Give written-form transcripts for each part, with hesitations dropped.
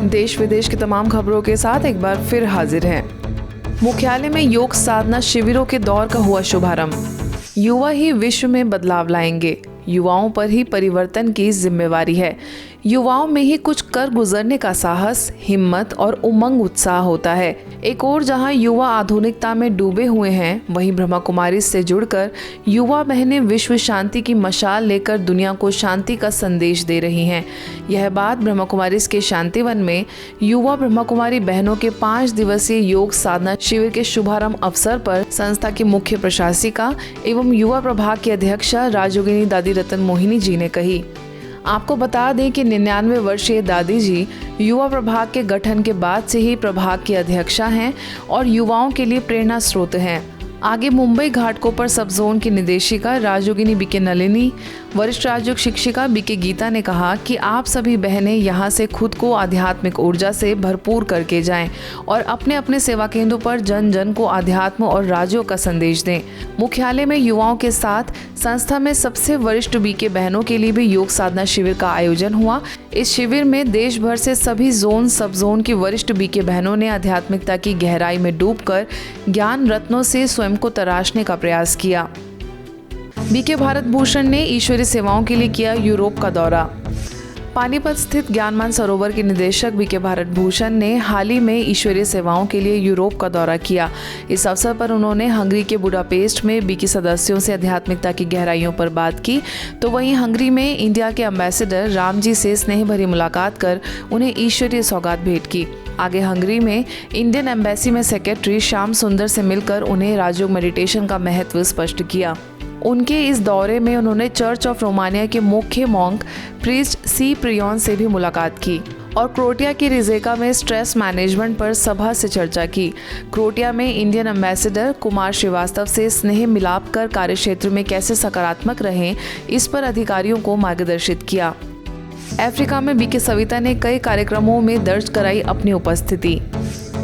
देश विदेश की तमाम खबरों के साथ एक बार फिर हाजिर हैं। मुख्यालय में योग साधना शिविरों के दौर का हुआ शुभारंभ। युवा ही विश्व में बदलाव लाएंगे, युवाओं पर ही परिवर्तन की जिम्मेवारी है। युवाओं में ही कुछ कर गुजरने का साहस, हिम्मत और उमंग उत्साह होता है। एक और जहां युवा आधुनिकता में डूबे हुए हैं, वहीं ब्रह्मा कुमारी से जुड़कर युवा बहनें विश्व शांति की मशाल लेकर दुनिया को शांति का संदेश दे रही हैं। यह बात ब्रह्मा कुमारी के शांतिवन में युवा ब्रह्मा कुमारी बहनों के 5 दिवसीय योग साधना शिविर के शुभारंभ अवसर पर संस्था की मुख्य प्रशासिका एवं युवा प्रभाग की अध्यक्षा राजयोगिनी दादी रतन मोहिनी जी ने कही। आपको बता दें कि 99 वर्षीय दादी जी युवा प्रभाग के गठन के बाद से ही प्रभाग की अध्यक्षा हैं और युवाओं के लिए प्रेरणा स्रोत हैं। आगे मुंबई घाटकोपर सब जोन की निदेशिका राजयोगिनी बीके नलिनी, वरिष्ठ राजयोग शिक्षिका बीके गीता ने कहा कि आप सभी बहनें यहाँ से खुद को आध्यात्मिक ऊर्जा से भरपूर करके जाएं और अपने अपने सेवा केंद्रों पर जन जन को आध्यात्म और राजयोग का संदेश दें। मुख्यालय में युवाओं के साथ संस्था में सबसे वरिष्ठ बीके बहनों के लिए भी योग साधना शिविर का आयोजन हुआ। इस शिविर में देश भर से सभी जोन सब जोन की वरिष्ठ बीके बहनों ने आध्यात्मिकता की गहराई में डूबकर ज्ञान रत्नों से स्वयं को तराशने का प्रयास किया। बीके भारत भूषण ने ईश्वरीय सेवाओं के लिए किया यूरोप का दौरा। पानीपत स्थित ज्ञानमान सरोवर के निदेशक बीके भारत भूषण ने हाल ही में ईश्वरीय सेवाओं के लिए यूरोप का दौरा किया। इस अवसर पर उन्होंने हंगरी के बुडापेस्ट में बीके सदस्यों से आध्यात्मिकता की गहराइयों पर बात की, तो वहीं हंगरी में इंडिया के एम्बेसडर राम जी से स्नेह भरी मुलाकात कर उन्हें ईश्वरीय सौगात भेंट की। आगे हंगरी में इंडियन एम्बेसी में सेक्रेटरी श्याम सुंदर से मिलकर उन्हें राजयोग मेडिटेशन का महत्व स्पष्ट किया। उनके इस दौरे में उन्होंने चर्च ऑफ रोमानिया के मुख्य मॉन्क प्रीस्ट सी प्रियोन से भी मुलाकात की और क्रोएटिया की रिजेका में स्ट्रेस मैनेजमेंट पर सभा से चर्चा की। क्रोएटिया में इंडियन एम्बेसडर कुमार श्रीवास्तव से स्नेह मिलाप कर कार्यक्षेत्र में कैसे सकारात्मक रहें, इस पर अधिकारियों को मार्गदर्शित किया। अफ्रीका में बीके सविता ने कई कार्यक्रमों में दर्ज कराई अपनी उपस्थिति।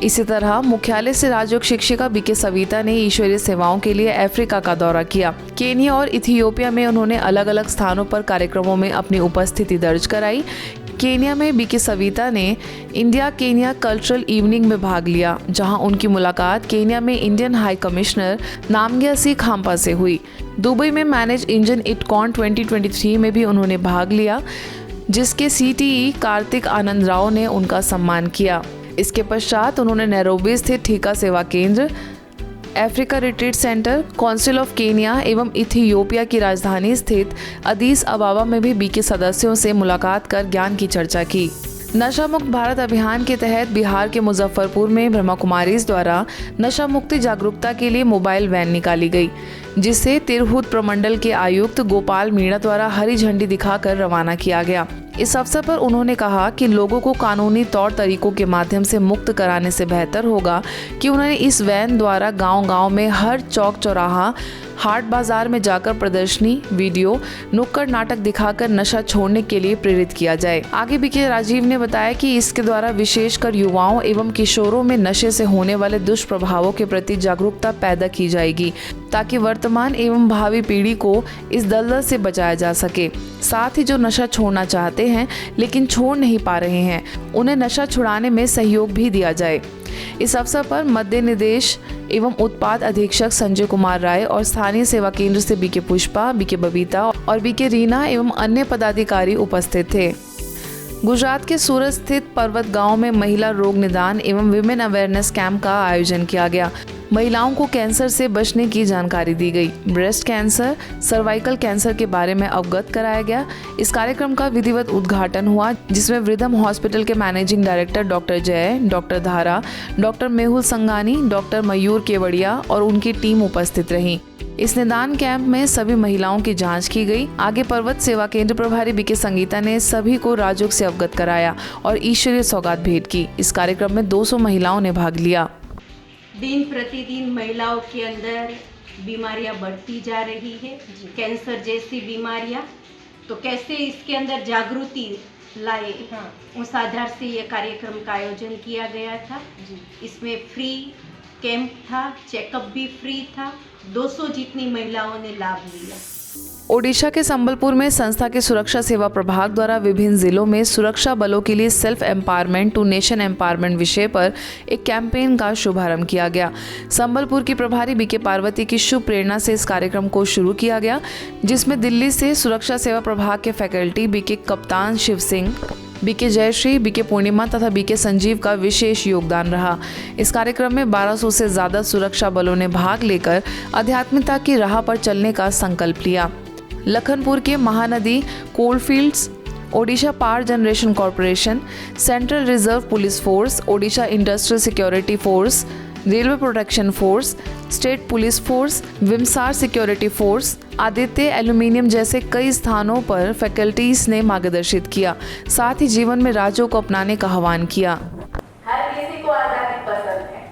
इसी तरह मुख्यालय से राजयोग शिक्षिका बीके सविता ने ईश्वरीय सेवाओं के लिए अफ्रीका का दौरा किया। केन्या और इथियोपिया में उन्होंने अलग अलग स्थानों पर कार्यक्रमों में अपनी उपस्थिति दर्ज कराई। केन्या में बीके सविता ने इंडिया केन्या कल्चरल इवनिंग में भाग लिया, जहां उनकी मुलाकात केन्या में इंडियन हाई कमिश्नर नामग्यासी खाम्पा से हुई। दुबई में मैनेज इंजन इटकॉन 2023 में भी उन्होंने भाग लिया, जिसके सीटीई कार्तिक आनंद राव ने उनका सम्मान किया। इसके पश्चात उन्होंने नैरोबी स्थित ठीका सेवा केंद्र, Africa retreat centre, council of Kenya एवं इथियोपिया की राजधानी स्थित अदीस अबाबा में भी बीके सदस्यों से मुलाकात कर ज्ञान की चर्चा की। नशा मुक्त भारत अभियान के तहत बिहार के मुजफ्फरपुर में ब्रह्मा कुमारीज द्वारा नशा मुक्ति जागरूकता के लिए मोबाइल वैन निकाली गई, जिसे तिरहुत प्रमंडल के आयुक्त गोपाल मीणा द्वारा हरी झंडी दिखाकर रवाना किया गया। इस अवसर पर उन्होंने कहा कि लोगों को कानूनी तौर तरीकों के माध्यम से मुक्त कराने से बेहतर होगा कि उन्होंने इस वैन द्वारा गांव-गांव में हर चौक चौराहा, हाट बाजार में जाकर प्रदर्शनी, वीडियो, नुक्कड़ नाटक दिखाकर नशा छोड़ने के लिए प्रेरित किया जाए। आगे बीके राजीव ने बताया कि इसके द्वारा विशेषकर युवाओं एवं किशोरों में नशे से होने वाले दुष्प्रभावों के प्रति जागरूकता पैदा की जाएगी, ताकि वर्तमान एवं भावी पीढ़ी को इस दलदल से बचाया जा सके। साथ ही जो नशा छोड़ना चाहते हैं लेकिन छोड़ नहीं पा रहे हैं, उन्हें नशा छुड़ाने में सहयोग भी दिया जाए। इस अवसर पर मध्य निदेश एवं उत्पाद अधीक्षक संजय कुमार राय और स्थानीय सेवा केंद्र से बीके पुष्पा, बीके बबीता और बीके रीना एवं अन्य पदाधिकारी उपस्थित थे। गुजरात के सूरत स्थित पर्वत गांव में महिला रोग निदान एवं विमेन अवेयरनेस कैंप का आयोजन किया गया। महिलाओं को कैंसर से बचने की जानकारी दी गई। ब्रेस्ट कैंसर, सर्वाइकल कैंसर के बारे में अवगत कराया गया। इस कार्यक्रम का विधिवत उद्घाटन हुआ, जिसमें वृद्धम हॉस्पिटल के मैनेजिंग डायरेक्टर डॉक्टर जय, डॉक्टर धारा, डॉक्टर मेहुल संगानी, डॉक्टर मयूर केवड़िया और उनकी टीम उपस्थित रही। इस निदान कैंप में सभी महिलाओं की जांच की गई। आगे पर्वत सेवा केंद्र प्रभारी बीके संगीता ने सभी को राजयोग से अवगत कराया और ईश्वरीय सौगात भेंट की। इस कार्यक्रम में 200 महिलाओं ने भाग लिया। दिन प्रतिदिन महिलाओं के अंदर बीमारियां बढ़ती जा रही है, कैंसर जैसी बीमारियां, तो कैसे इसके अंदर जागृति लाए, उस आधार से ये कार्यक्रम का आयोजन किया गया था। इसमें फ्री कैंप था, चेकअप भी फ्री था। 200 जितनी महिलाओं ने लाभ लिया। ओडिशा के संबलपुर में संस्था के सुरक्षा सेवा प्रभाग द्वारा विभिन्न जिलों में सुरक्षा बलों के लिए self empowerment to nation empowerment विषय पर एक कैंपेन का शुभारंभ किया गया। संबलपुर की प्रभारी बीके पार्वती की शुभ प्रेरणा से इस कार्यक्रम को शुरू किया गया, जिसमें दिल्ली से सुरक्षा सेवा प्रभाग के फैकल्टी बीके कप्तान शिव सिंह, बीके जयश्री, बीके पूर्णिमा तथा बीके संजीव का विशेष योगदान रहा। इस कार्यक्रम में 1200 से ज्यादा सुरक्षा बलों ने भाग लेकर आध्यात्मिकता की राह पर चलने का संकल्प लिया। लखनपुर के Mahanadi coalfields, Odisha power generation corporation, central reserve police force, Odisha industrial security force, railway protection force, state police force, VIMSAR security force, Aditya aluminium जैसे कई स्थानों पर फैकल्टीज ने मार्गदर्शित किया। साथ ही जीवन में राजों को अपनाने का आह्वान किया। हर किसी को आजादी पसंद है,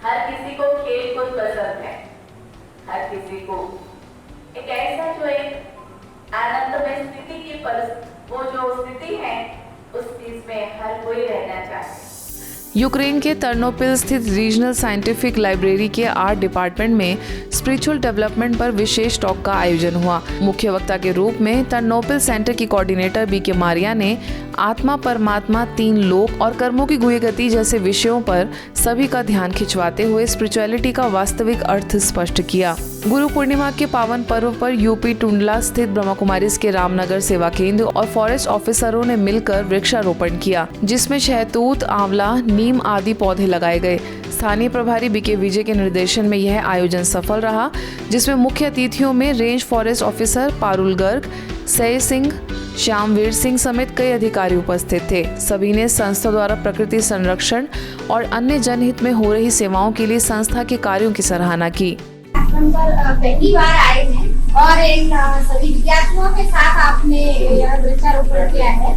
हर किसी को खेल कूद पसंद है, हर किसी को एक ऐसा जो एक आनंदमय स्थिति की वो जो स्थिति है उस चीज में हर कोई रहना चाहता है। यूक्रेन के टर्नोपिल स्थित रीजनल साइंटिफिक लाइब्रेरी के आर्ट डिपार्टमेंट में स्पिरिचुअल डेवलपमेंट पर विशेष टॉक का आयोजन हुआ। मुख्य वक्ता के रूप में टर्नोपिल सेंटर की कोऑर्डिनेटर बीके मारिया ने आत्मा, परमात्मा, तीन लोक और कर्मों की गुह्य गति जैसे विषयों पर सभी का ध्यान खिंचवाते हुए स्पिरिचुअलिटी का वास्तविक अर्थ स्पष्ट किया। गुरु पूर्णिमा के पावन पर्व पर यूपी टुंडला स्थित ब्रह्मा कुमारीज के रामनगर सेवा केंद्र और फॉरेस्ट ऑफिसरों ने मिलकर वृक्षारोपण किया, जिसमें शहतूत, आंवला, नीम आदि पौधे लगाए गए। स्थानीय प्रभारी बीके विजय के निर्देशन में यह आयोजन सफल रहा, जिसमें मुख्य अतिथियों में range forest officer Parul Garg, सय सिंह, श्यामवीर सिंह समेत कई अधिकारी उपस्थित थे। सभी ने संस्था द्वारा प्रकृति संरक्षण और अन्य जनहित में हो रही सेवाओं के लिए संस्था के कार्यों की सराहना की। पहली बार आए हैं और एक सभी विद्यार्थियों के साथ आपने यह वृक्षारोपण किया है,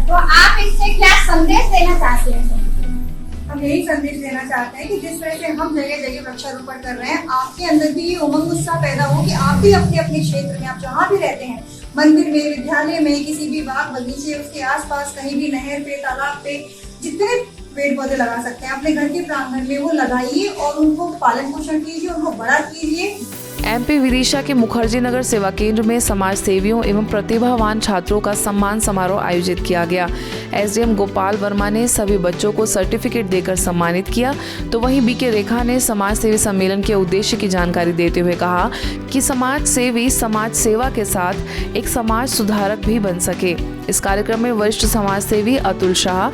तो आप इससे क्या संदेश देना चाहते हैं? हम यही संदेश देना चाहते हैं कि जिस तरह से हम जगह जगह वृक्षारोपण कर रहे हैं, आपके अंदर भी ये उमंग उत्साह पैदा हो कि आप भी अपने अपने क्षेत्र में, आप जहाँ भी रहते हैं, मंदिर में, विद्यालय में, किसी भी बाग बगीचे, उसके आसपास कहीं भी नहर पे, तालाब पे, जितने पेड़ पौधे लगा सकते हैं अपने घर के प्रांगण में वो लगाइए और उनको पालन पोषण कीजिए, उनको बड़ा कीजिए। एमपी विदिशा के मुखर्जी नगर सेवा केंद्र में समाज सेवियों एवं प्रतिभावान छात्रों का सम्मान समारोह आयोजित किया गया। एसडीएम गोपाल वर्मा ने सभी बच्चों को सर्टिफिकेट देकर सम्मानित किया, तो वहीं बीके रेखा ने समाज सेवी सम्मेलन के उद्देश्य की जानकारी देते हुए कहा कि समाज सेवी समाज सेवा के साथ एक समाज सुधारक भी बन सके। इस कार्यक्रम में वरिष्ठ समाज सेवी अतुल शाह,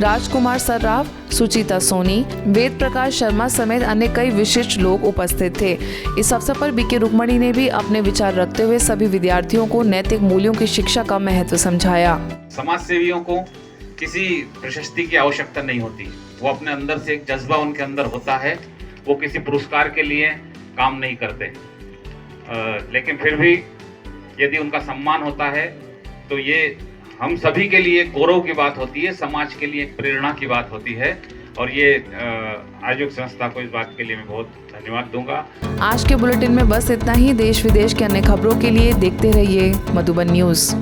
राजकुमार सर्राफ, सुचिता सोनी, वेद प्रकाश शर्मा समेत अन्य कई विशिष्ट लोग उपस्थित थे। इस अवसर पर बीके रुक्मणी ने भी अपने विचार रखते हुए सभी विद्यार्थियों को नैतिक मूल्यों की शिक्षा का महत्व समझाया। समाज सेवियों को किसी प्रशस्ति की आवश्यकता नहीं होती, वो अपने अंदर से एक जज्बा उनके अंदर होता है, वो किसी पुरस्कार के लिए काम नहीं करते, लेकिन फिर भी यदि उनका सम्मान होता है तो ये हम सभी के लिए गौरव की बात होती है, समाज के लिए एक प्रेरणा की बात होती है, और ये आयोजक संस्था को इस बात के लिए मैं बहुत धन्यवाद दूंगा। आज के बुलेटिन में बस इतना ही। देश विदेश के अन्य खबरों के लिए देखते रहिए मधुबन न्यूज़।